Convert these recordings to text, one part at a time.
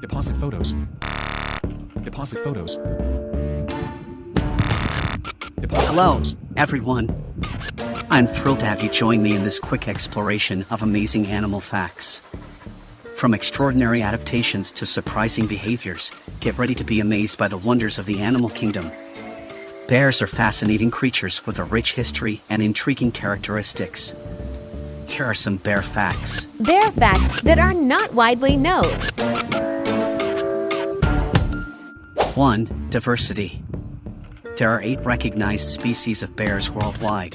Deposit photos. Deposit photos. Deposit Hello, photos. everyone. I'm thrilled to have you join me in this quick exploration of amazing animal facts. From extraordinary adaptations to surprising behaviors, get ready to be amazed by the wonders of the animal kingdom. Bears are fascinating creatures with a rich history and intriguing characteristics. Here are some bear facts. Bear facts that are not widely known. 1. Diversity. There are 8 recognized species of bears worldwide.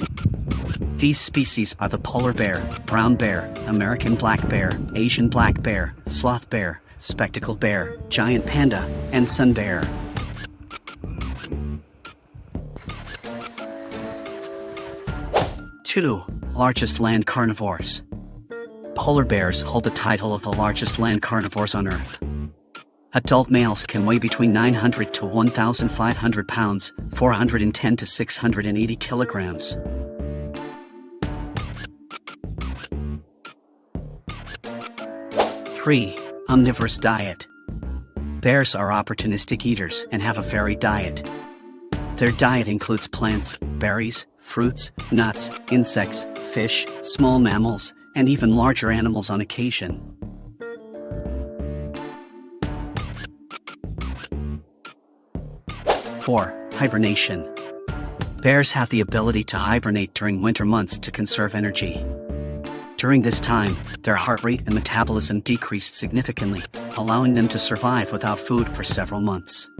These species are the polar bear, brown bear, American black bear, Asian black bear, sloth bear, spectacled bear, giant panda, and sun bear. 2. Largest land carnivores. Polar bears hold the title of the largest land carnivores on Earth. Adult males can weigh between 900 to 1,500 pounds, 410 to 680 kilograms. 3. Omnivorous diet. Bears are opportunistic eaters and have a varied diet. Their diet includes plants, berries, fruits, nuts, insects, fish, small mammals, and even larger animals on occasion. 4. Hibernation. Bears have the ability to hibernate during winter months to conserve energy. During this time, their heart rate and metabolism decreased significantly, allowing them to survive without food for several months.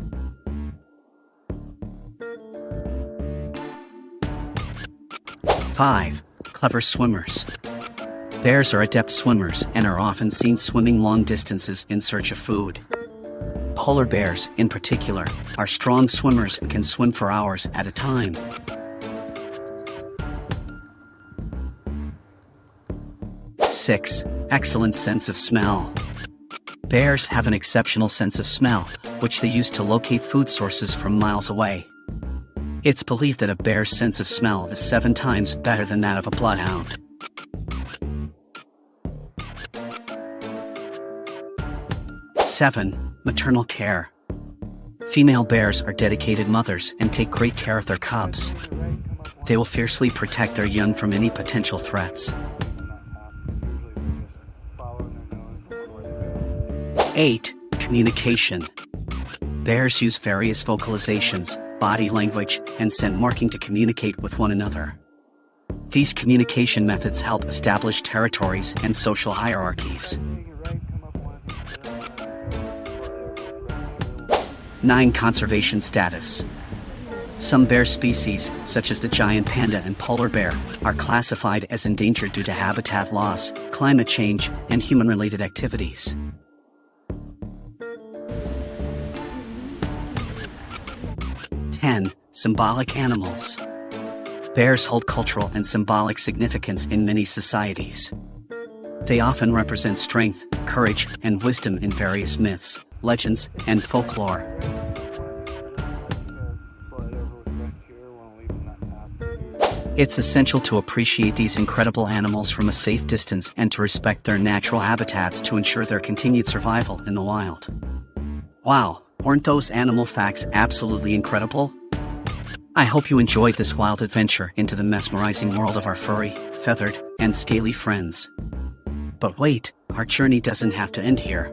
5. Clever swimmers. Bears are adept swimmers and are often seen swimming long distances in search of food. Polar bears, in particular, are strong swimmers and can swim for hours at a time. 6. Excellent sense of smell. Bears have an exceptional sense of smell, which they use to locate food sources from miles away. It's believed that a bear's sense of smell is 7 times better than that of a bloodhound. 7. Maternal care. Female bears are dedicated mothers and take great care of their cubs. They will fiercely protect their young from any potential threats. 8. Communication. Bears use various vocalizations, body language, and scent marking to communicate with one another. These communication methods help establish territories and social hierarchies. 9. Conservation status. Some bear species, such as the giant panda and polar bear, are classified as endangered due to habitat loss, climate change, and human-related activities. 10. Symbolic animals. Bears hold cultural and symbolic significance in many societies. They often represent strength, courage, and wisdom in various myths, legends, and folklore. It's essential to appreciate these incredible animals from a safe distance and to respect their natural habitats to ensure their continued survival in the wild. Wow, weren't those animal facts absolutely incredible? I hope you enjoyed this wild adventure into the mesmerizing world of our furry, feathered, and scaly friends. But wait, our journey doesn't have to end here.